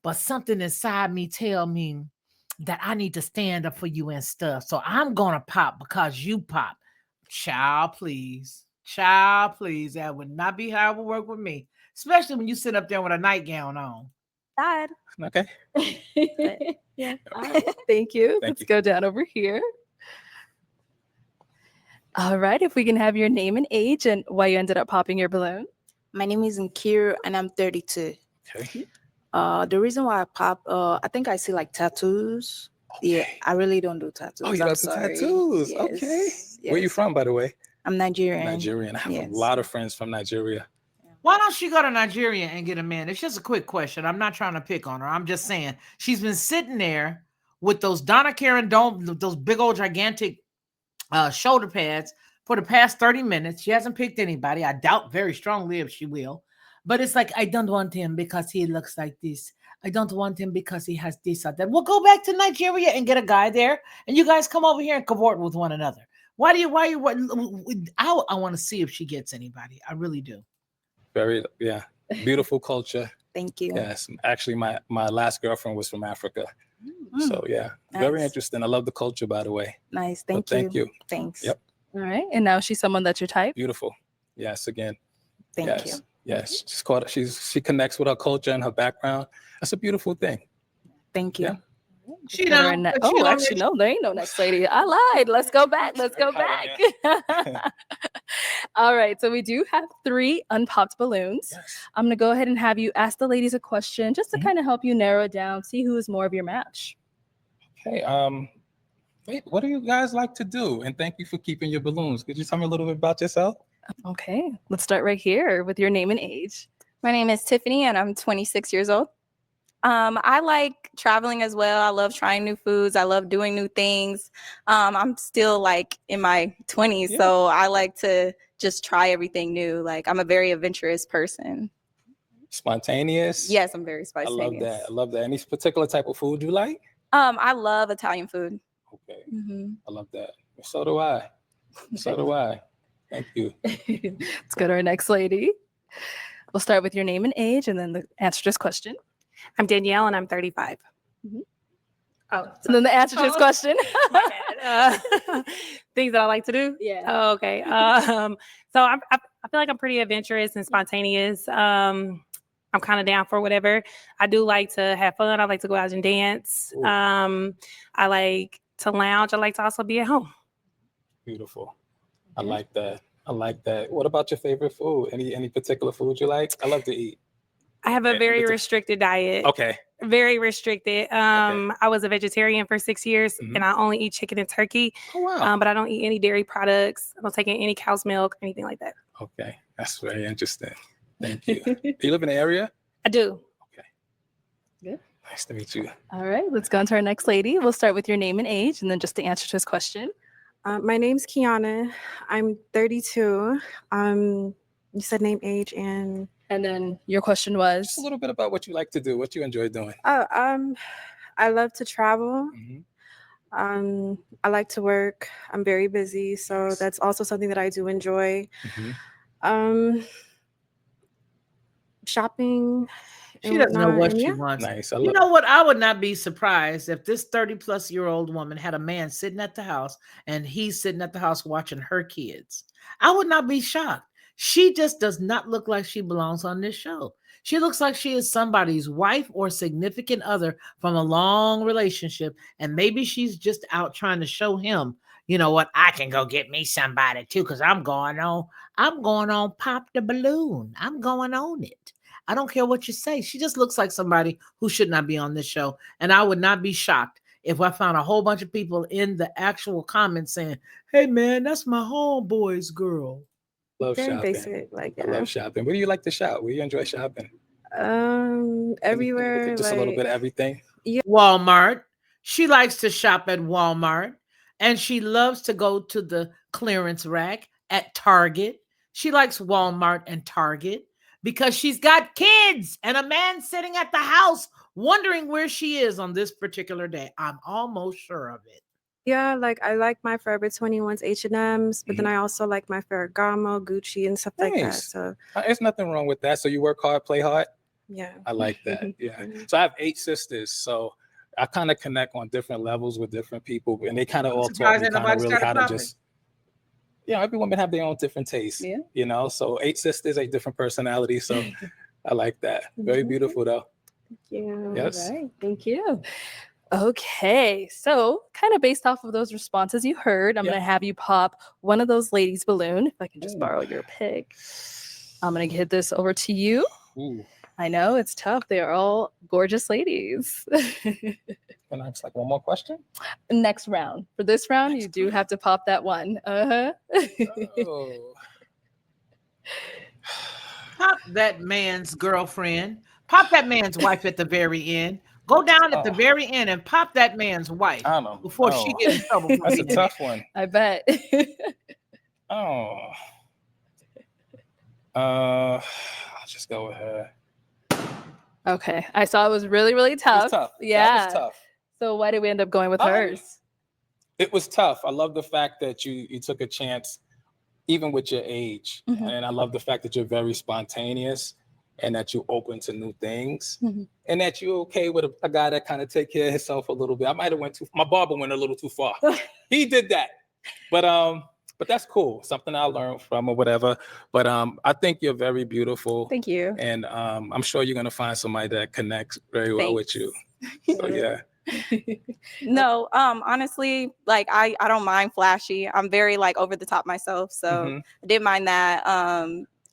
but something inside me tell me that I need to stand up for you and stuff. So I'm gonna pop because you pop. Child, please. That would not be how it would work with me. Especially when you sit up there with a nightgown on. Dad. Okay. Yeah. All right. Thank you. Let's go down over here. All right. If we can have your name and age and why you ended up popping your balloon. My name is Nkira and I'm 32. Okay. The reason why I pop, I think I see like tattoos. Okay. Yeah, I really don't do tattoos. Oh, you don't do tattoos. Yes. Okay. Yes. Where are you from, by the way? I'm Nigerian. Nigerian. I have a lot of friends from Nigeria. Why don't she go to Nigeria and get a man? It's just a quick question. I'm not trying to pick on her. I'm just saying she's been sitting there with those Donna Karen those big old gigantic shoulder pads for the past 30 minutes. She hasn't picked anybody. I doubt very strongly if she will. But it's like, I don't want him because he looks like this. I don't want him because he has this or that. We'll go back to Nigeria and get a guy there, and you guys come over here and cavort with one another. I want to see if she gets anybody. I really do. Very, beautiful culture. Thank you. Yes, actually, my last girlfriend was from Africa. So yeah, very interesting. I love the culture, by the way. Nice, thank you. Thanks. Yep. All right, and now she's someone that's your type. Beautiful. Yes, again. Thank you. Yes, she connects with her culture and her background. That's a beautiful thing. Thank you. Yeah. Actually, no, there ain't no next lady. I lied. Let's go back. All right, so we do have 3 unpopped balloons. Yes. I'm gonna go ahead and have you ask the ladies a question just to kind of help you narrow it down, see who is more of your match. Okay. What do you guys like to do? And thank you for keeping your balloons. Could you tell me a little bit about yourself? Okay, let's start right here with your name and age. My name is Tiffany and I'm 26 years old. I like traveling as well. I love trying new foods. I love doing new things. I'm still like in my 20s, so I like to just try everything new. Like I'm a very adventurous person. Spontaneous? Yes, I'm very spontaneous. I love that. Any particular type of food you like? I love Italian food. Okay. I love that. So do I. Thank you. Let's go to our next lady. We'll start with your name and age and then the answer to this question. I'm Danielle and I'm 35. Oh, so then the answer to this question. Things that I like to do. Yeah. Oh, okay. So I feel like I'm pretty adventurous and spontaneous. I'm kind of down for whatever. I do like to have fun. I like to go out and dance. I like to lounge. I like to also be at home. Beautiful. I like that. What about your favorite food? Any particular food you like? I love to eat. I have a very restricted diet. Okay. Very restricted. I was a vegetarian for 6 years and I only eat chicken and turkey. Oh, wow. But I don't eat any dairy products. I don't take any cow's milk, anything like that. Okay. That's very interesting. Thank you. Do you live in the area? I do. Okay. Good. Nice to meet you. All right. Let's go on to our next lady. We'll start with your name and age and then just the answer to this question. My name's Kiana. I'm 32. You said name, age, and then your question was just a little bit about what you like to do, what you enjoy doing. I love to travel. I like to work. I'm very busy, so that's also something that I do enjoy. Shopping. She doesn't know what she wants. Nice. You know what? I would not be surprised if this 30-plus-year-old woman had a man sitting at the house and he's sitting at the house watching her kids. I would not be shocked. She just does not look like she belongs on this show. She looks like she is somebody's wife or significant other from a long relationship. And maybe she's just out trying to show him, you know what, I can go get me somebody too, because I'm going on Pop the Balloon. I'm going on it. I don't care what you say. She just looks like somebody who should not be on this show. And I would not be shocked if I found a whole bunch of people in the actual comments saying, hey man, that's my homeboy's girl. Love Very shopping. basic, like, I love shopping. Where do you like to shop? Where do you enjoy shopping? Everywhere. Just a little bit of everything. Yeah. Walmart. She likes to shop at Walmart. And she loves to go to the clearance rack at Target. She likes Walmart and Target because she's got kids and a man sitting at the house wondering where she is on this particular day. I'm almost sure of it. Yeah, like I like my Forever 21's H&M's, but then I also like my Ferragamo, Gucci, and stuff like that. Nice. So There's nothing wrong with that. So you work hard, play hard? yeah. I like that. Yeah. So I have 8 sisters. So I kind of connect on different levels with different people. And they kind of all taught me kind of really how to just, every woman have their own different tastes, you know? So 8 sisters, 8 different personalities. So I like that. Very beautiful though. Thank you. Yes. All right. Thank you. Okay, so kind of based off of those responses you heard, I'm going to have you pop one of those ladies' balloon. If I can just borrow your pick. I'm going to get this over to you. Ooh. I know it's tough. They are all gorgeous ladies. Can I ask like one more question? Next round. For this round, you do have to pop that one. Oh. Pop that man's girlfriend. Pop that man's wife at the very end. Go down at the very end and pop that man's wife I don't know. before she gets in trouble. That's a tough one. I bet. I'll just go with her. Okay. I saw it was really, really tough. It was tough. Yeah. That was tough. So why did we end up going with hers? It was tough. I love the fact that you took a chance, even with your age. And I love the fact that you're very spontaneous and that you're open to new things and that you're okay with a guy that kind of take care of himself a little bit. I might have my barber went a little too far. He did that. But that's cool. Something I learned from or whatever. But I think you're very beautiful. Thank you. And I'm sure you're gonna find somebody that connects very well with you. So yeah. No, honestly, like I don't mind flashy. I'm very like over the top myself. So I didn't mind that.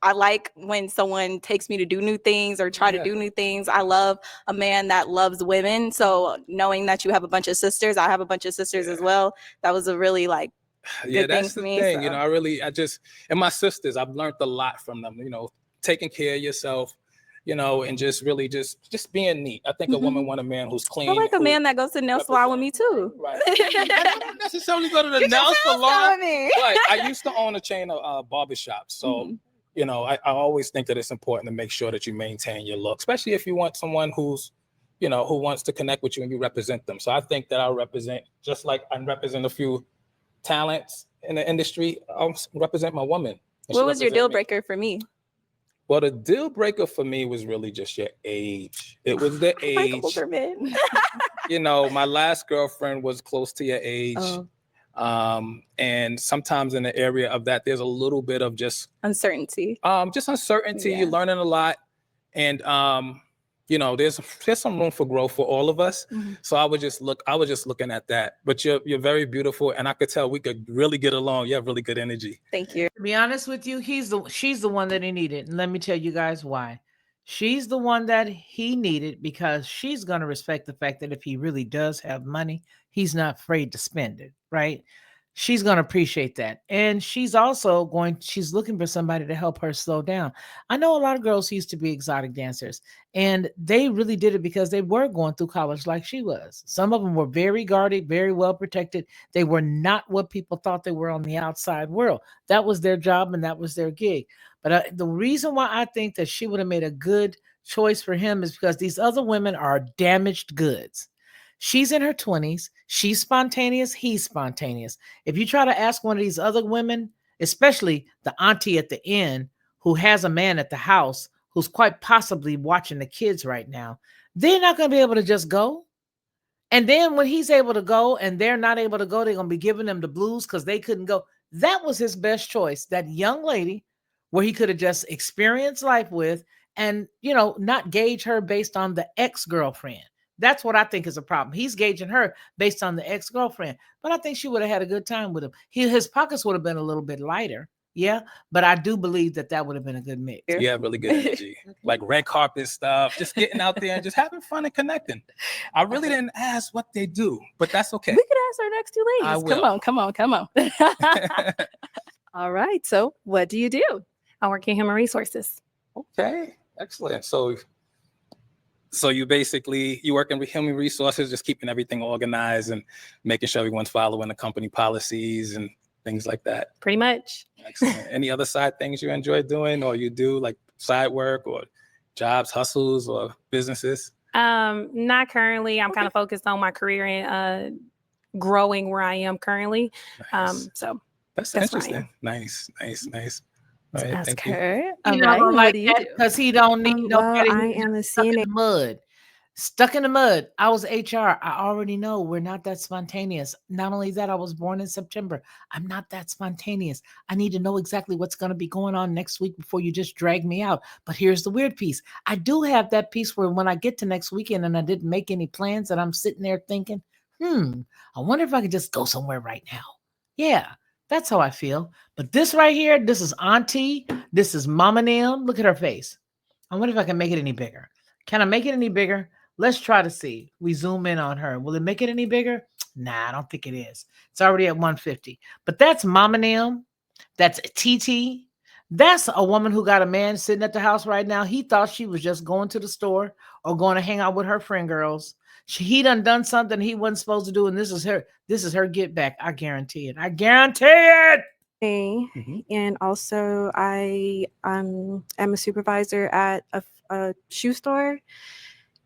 I like when someone takes me to do new things or try to do new things. I love a man that loves women. So knowing that you have a bunch of sisters, I have a bunch of sisters as well. That was a really like good thing That's for the me. thing. So. You know, and my sisters, I've learned a lot from them, you know, taking care of yourself, you know, and just really just being neat. I think a woman want a man who's clean. I like a man that goes to the nail salon with me too. Right. I don't necessarily go to the nail salon. But I used to own a chain of barbershops. So, you know, I always think that it's important to make sure that you maintain your look, especially if you want someone who's, you know, who wants to connect with you and you represent them. So I think that I'll represent, just like I represent a few talents in the industry, I'll represent my woman. What was your deal breaker for me? Well, the deal breaker for me was really just your age. It was the age. Like older men. You know, my last girlfriend was close to your age. And sometimes in the area of that, there's a little bit of just uncertainty. Just uncertainty. You're learning a lot. And you know, there's some room for growth for all of us. So I was just looking at that. But you're very beautiful, and I could tell we could really get along. You have really good energy. Thank you. To be honest with you, she's the one that he needed. And let me tell you guys why. She's the one that he needed because she's going to respect the fact that if he really does have money, he's not afraid to spend it, right? She's going to appreciate that. And she's looking for somebody to help her slow down. I know a lot of girls who used to be exotic dancers, and they really did it because they were going through college like she was. Some of them were very guarded, very well protected. They were not what people thought they were on the outside world. That was their job and that was their gig. But the reason why I think that she would have made a good choice for him is because these other women are damaged goods. She's in her 20s. She's spontaneous. He's spontaneous. If you try to ask one of these other women, especially the auntie at the end who has a man at the house who's quite possibly watching the kids right now, they're not going to be able to just go. And then when he's able to go and they're not able to go, they're going to be giving them the blues because they couldn't go. That was his best choice. That young lady where he could have just experienced life with and, not gauge her based on the ex-girlfriend. That's what I think is a problem. He's gauging her based on the ex-girlfriend, but I think she would have had a good time with him. His pockets would have been a little bit lighter. Yeah, but I do believe that would have been a good mix. You have really good energy, like red carpet stuff, just getting out there and just having fun and connecting. I really didn't ask what they do, but that's okay. We could ask our next two I ladies. will. Come on. All right. So what do you do? I work in human resources. Okay, excellent. So you basically, you work in human resources, just keeping everything organized and making sure everyone's following the company policies and things like that. Pretty much. Excellent. Any other side things you enjoy doing, or you do like side work or jobs, hustles, or businesses? Not currently. I'm kind of focused on my career and growing where I am currently. Nice. So that's where I interesting. am. Nice. All right, Ask thank you. her. He All don't right. like What do you that do? because he don't need nobody I who's am a stuck in CNA. the mud. Stuck in the mud. I was HR. I already know we're not that spontaneous. Not only that, I was born in September. I'm not that spontaneous. I need to know exactly what's going to be going on next week before you just drag me out. But here's the weird piece. I do have that piece where when I get to next weekend and I didn't make any plans, and I'm sitting there thinking, I wonder if I could just go somewhere right now. Yeah, that's how I feel. But this right here, this is Auntie. This is Mama Nim. Look at her face. I wonder if I can make it any bigger. Can I make it any bigger? Let's try to see. We zoom in on her. Will it make it any bigger? Nah, I don't think it is. It's already at 150. But that's Mama Nim. That's TT. That's a woman who got a man sitting at the house right now. He thought she was just going to the store or going to hang out with her friend girls. He done something he wasn't supposed to do, and this is her get back. I guarantee it. I guarantee it. And also I am a supervisor at a shoe store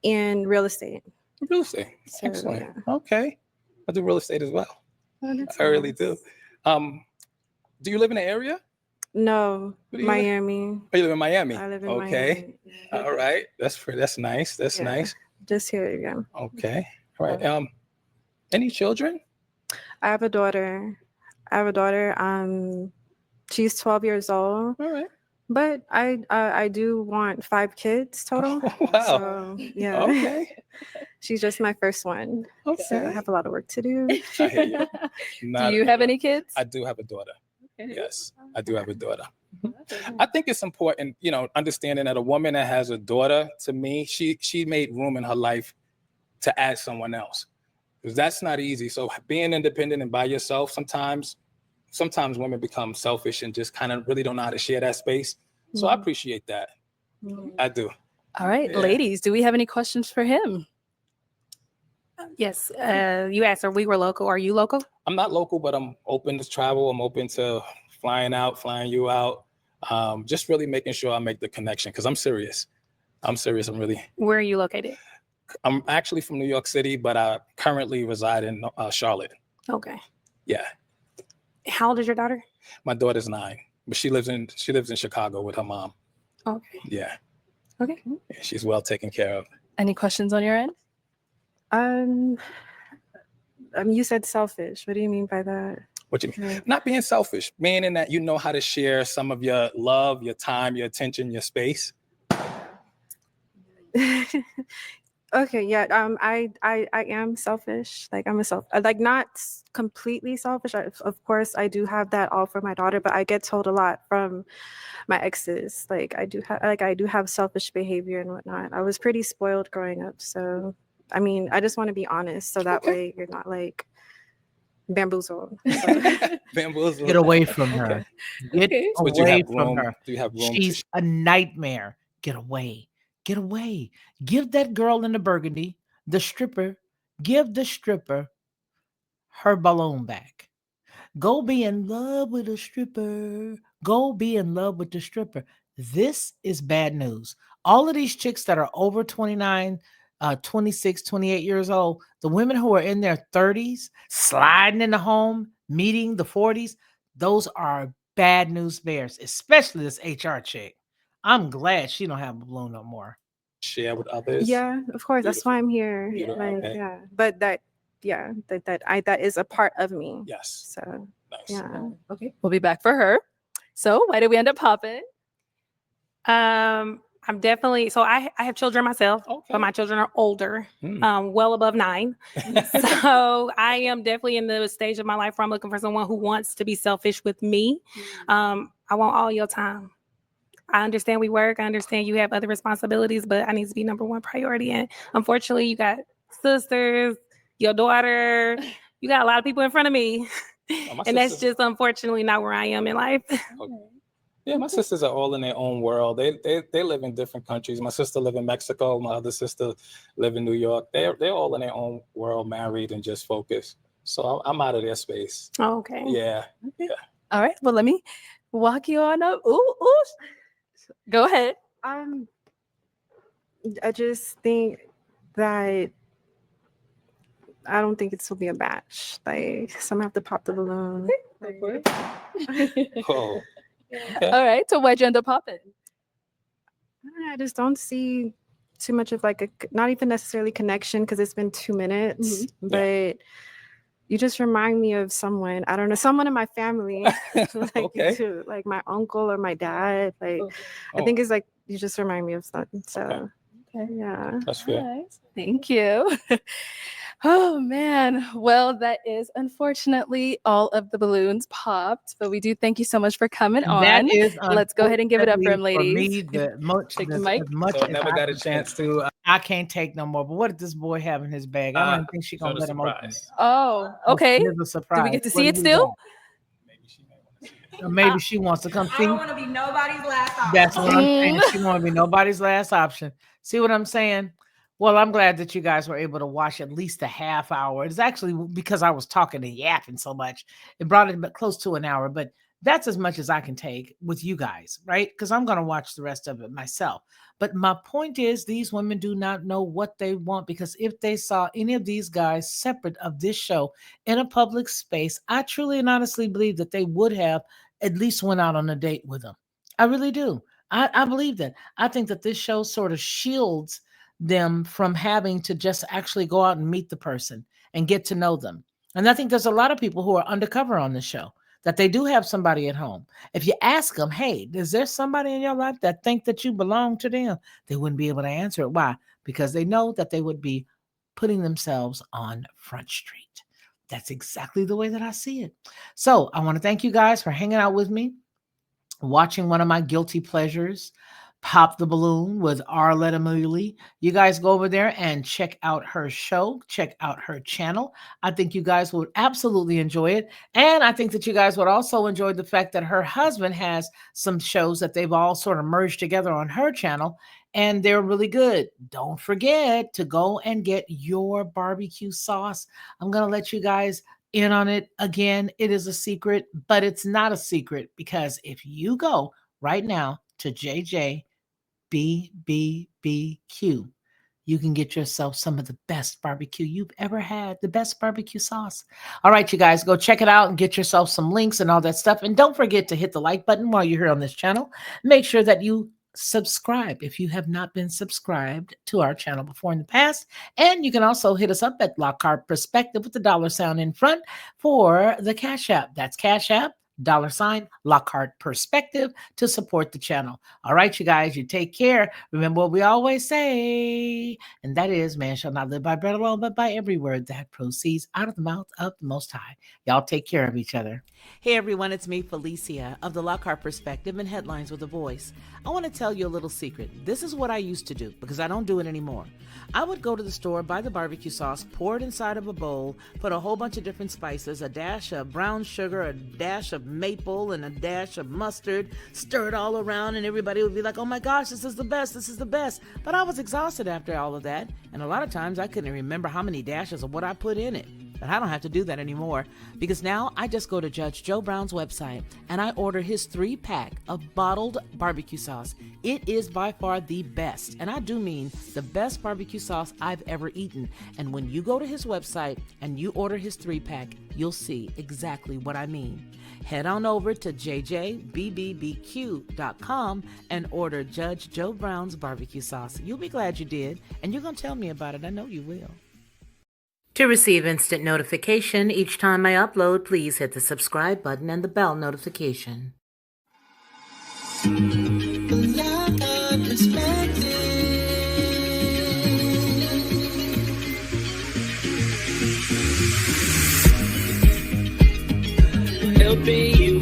and real estate. Real estate. So, Excellent. yeah. Okay. I do real estate as well. Oh, that's I really nice. do. Do you live in the area? No, Where do you live? Miami. Oh, you live in Miami? I live in Okay. Miami. All right. That's nice. That's Yeah. nice. Just here again. Okay. All right. Any children? I have a daughter. She's 12 years old. All right. But I do want 5 kids total. Wow. So yeah. Okay. She's just my first one. Okay. So I have a lot of work to do. I hear you. Do you have any kids? I do have a daughter. Yes, I do have a daughter. I think it's important, understanding that a woman that has a daughter, to me, she made room in her life to add someone else, because that's not easy. So being independent and by yourself, sometimes women become selfish and just kind of really don't know how to share that space. So I appreciate that. I do. All right, Yeah. ladies, do we have any questions for him? Yes. You asked, are we were local? Are you local? I'm not local, but I'm open to travel. I'm open to flying you out. Just really making sure I make the connection, because I'm serious. I'm really. Where are you located? I'm actually from New York City, but I currently reside in Charlotte. Okay. Yeah. How old is your daughter? My daughter's 9, but she lives in Chicago with her mom. Okay. Yeah. Okay. Yeah, she's well taken care of. Any questions on your end? You said selfish. What do you mean by that? What you mean? Not being selfish, meaning that you know how to share some of your love, your time, your attention, your space. Okay, yeah. I am selfish. Like I'm not completely selfish. Of course, I do have that all for my daughter, but I get told a lot from my exes. Like I do have selfish behavior and whatnot. I was pretty spoiled growing up, so I mean, I just want to be honest, so that way you're not like bamboozled. Bamboozled. Get away from her. Get So do you away have from room? her. Do you have room? She's a nightmare. Get away. Get away. Give that girl in the burgundy, the stripper, give the stripper her balloon back. Go be in love with a stripper. Go be in love with the stripper. This is bad news. All of these chicks that are over 29, 26, 28 years old, the women who are in their 30s, sliding in the home, meeting the 40s, those are bad news bears, especially this HR chick. I'm glad she don't have a balloon no more. Share with others. Yeah, of course. That's why I'm here. Beautiful. Like, Okay. yeah. But that is a part of me. Yes. So Nice. Okay. We'll be back for her. So why did we end up popping? I I'm definitely, so I have children myself, but my children are older, well above 9. So I am definitely in the stage of my life where I'm looking for someone who wants to be selfish with me. I want all your time. I understand we work. I understand you have other responsibilities, but I need to be number one priority. And unfortunately, you got sisters, your daughter, you got a lot of people in front of me. And that's just unfortunately not where I am in life. Yeah, my sisters are all in their own world. They live in different countries. My sister live in Mexico. My other sister live in New York. They're all in their own world, married and just focused. So I'm out of their space. Oh, okay. Yeah. Yeah. All right. Well, let me walk you on up. Ooh. Go ahead. I just think that I don't think it's will be a match. Like, some have to pop the balloon. Oh. Okay. All right. So why'd you end up popping? I just don't see too much of like not even necessarily connection because it's been 2 minutes, but you just remind me of someone. I don't know, someone in my family, like my uncle or my dad. Like, I think it's like you just remind me of something. So, yeah, that's fair. All right. Thank you. Oh man. Well, that is unfortunately all of the balloons popped, but we do thank you so much for coming on. That is, let's go ahead and give it up for him, ladies. For me, as much So I as never got a chance to. I can't take no more. But what did this boy have in his bag? I don't even think she's gonna let him open it. Oh, okay. Here's a surprise. Do we get to What see do it you still? Or maybe she wants to come see. I don't want to be nobody's last option. That's what I'm saying. She want to be nobody's last option. See what I'm saying? Well, I'm glad that you guys were able to watch at least a half hour. It's actually because I was talking and yapping so much. It brought it close to an hour, but that's as much as I can take with you guys, right? Because I'm going to watch the rest of it myself. But my point is, these women do not know what they want, because if they saw any of these guys separate of this show in a public space, I truly and honestly believe that they would have at least went out on a date with them. I really do. I believe that. I think that this show sort of shields them from having to just actually go out and meet the person and get to know them. And I think there's a lot of people who are undercover on the show, that they do have somebody at home. If you ask them, hey, is there somebody in your life that think that you belong to them? They wouldn't be able to answer it. Why? Because they know that they would be putting themselves on Front Street. That's exactly the way that I see it. So I want to thank you guys for hanging out with me, watching one of my guilty pleasures, Pop the Balloon with Arlette Amuli. You guys go over there and check out her show, check out her channel. I think you guys would absolutely enjoy it. And I think that you guys would also enjoy the fact that her husband has some shows that they've all sort of merged together on her channel, and they're really good. Don't forget to go and get your barbecue sauce. I'm going to let you guys in on it. Again, it is a secret, but it's not a secret, because if you go right now to JJBBBQ, you can get yourself some of the best barbecue you've ever had, the best barbecue sauce. All right, you guys, go check it out and get yourself some links and all that stuff. And don't forget to hit the like button while you're here on this channel. Make sure that you subscribe if you have not been subscribed to our channel before in the past. And you can also hit us up at Lockhart Perspective with the $ in front for the Cash App. That's Cash App $Lockhart Perspective to support the channel. All right, you guys, you take care. Remember what we always say, and that is, man shall not live by bread alone, but by every word that proceeds out of the mouth of the Most High. Y'all take care of each other. Hey everyone, it's me, Felicia, of the Lockhart Perspective and Headlines with a Voice. I want to tell you a little secret. This is what I used to do, because I don't do it anymore. I would go to the store, buy the barbecue sauce, pour it inside of a bowl, put a whole bunch of different spices, a dash of brown sugar, a dash of maple, and a dash of mustard, stir it all around, and everybody would be like, oh my gosh, this is the best, this is the best. But I was exhausted after all of that, and a lot of times I couldn't remember how many dashes of what I put in it. But I don't have to do that anymore, because now I just go to Judge Joe Brown's website and I order his 3-pack of bottled barbecue sauce. It is by far the best, and I do mean the best barbecue sauce I've ever eaten. And when you go to his website and you order his 3-pack, you'll see exactly what I mean. Head on over to jjbbbbq.com and order Judge Joe Brown's barbecue sauce. You'll be glad you did, and you're going to tell me about it. I know you will. To receive instant notification each time I upload, please hit the subscribe button and the bell notification. Lockhart Perspective. be you.